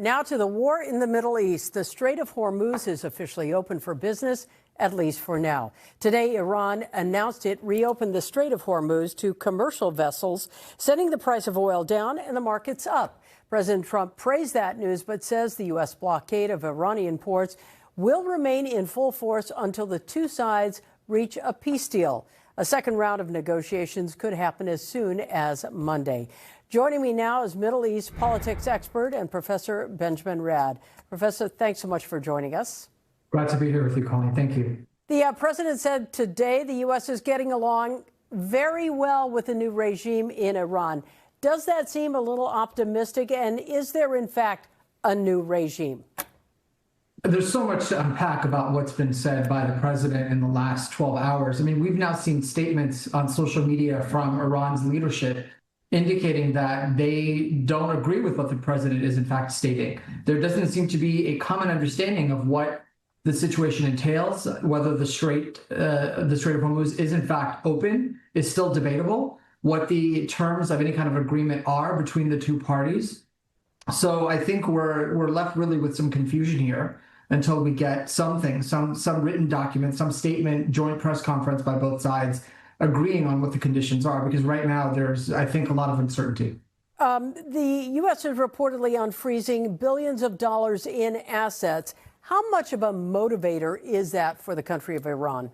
Now to the war in the Middle East. The Strait of Hormuz is officially open for business, at least for now. Today, Iran announced it reopened the Strait of Hormuz to commercial vessels, sending the price of oil down and the markets up. President Trump praised that news, but says the U.S. blockade of Iranian ports will remain in full force until the two sides reach a peace deal. A second round of negotiations could happen as soon as Monday. Joining me now is Middle East politics expert and Professor Benjamin Radd. Professor, thanks so much for joining us. Glad to be here with you, Colleen. Thank you. The president said today the U.S. is getting along very well with the new regime in Iran. Does that seem a little optimistic? And is there, in fact, a new regime? There's so much to unpack about what's been said by the president in the last 12 hours. I mean, we've now seen statements on social media from Iran's leadership indicating that they don't agree with what the president is in fact stating. There doesn't seem to be a common understanding of what the situation entails. Whether the Strait of Hormuz is in fact open is still debatable. What the terms of any kind of agreement are between the two parties. So I think we're left really with some confusion here until we get something, some written document, some statement, joint press conference by both sides agreeing on what the conditions are, because right now there's, I think, a lot of uncertainty. The U.S. is reportedly unfreezing billions of dollars in assets. How much of a motivator is that for the country of Iran?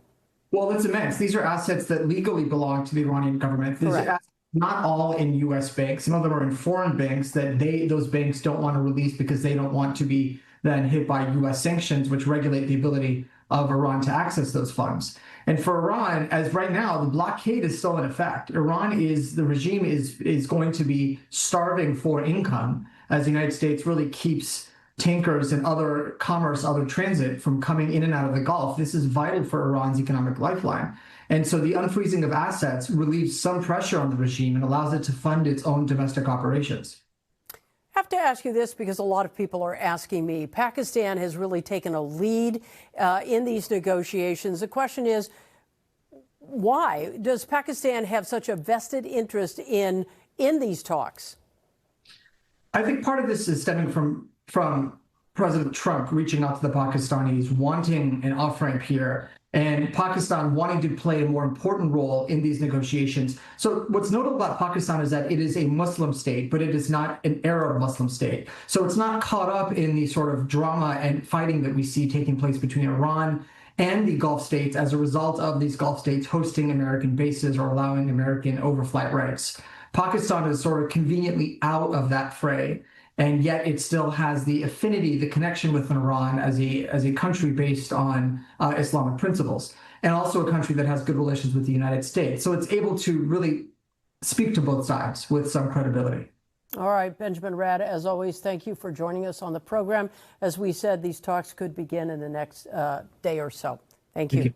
Well, it's immense. These are assets that legally belong to the Iranian government. These are assets not all in U.S. banks. Some of them are in foreign banks that those banks don't want to release because they don't want to be then hit by U.S. sanctions, which regulate the ability of Iran to access those funds. And for Iran, as right now, the blockade is still in effect. The regime is going to be starving for income as the United States really keeps tankers and other commerce, other transit from coming in and out of the Gulf. This is vital for Iran's economic lifeline. And so the unfreezing of assets relieves some pressure on the regime and allows it to fund its own domestic operations. I have to ask you this because a lot of people are asking me. Pakistan has really taken a lead in these negotiations. The question is, why does Pakistan have such a vested interest in these talks? I think part of this is stemming from President Trump reaching out to the Pakistanis, wanting an off-ramp here, and Pakistan wanting to play a more important role in these negotiations. So what's notable about Pakistan is that it is a Muslim state, but it is not an Arab Muslim state. So it's not caught up in the sort of drama and fighting that we see taking place between Iran and the Gulf states as a result of these Gulf states hosting American bases or allowing American overflight rights. Pakistan is sort of conveniently out of that fray, and yet it still has the affinity, the connection with Iran as a country based on Islamic principles, and also a country that has good relations with the United States. So it's able to really speak to both sides with some credibility. All right, Benjamin Radd, as always, thank you for joining us on the program. As we said, these talks could begin in the next day or so. Thank you.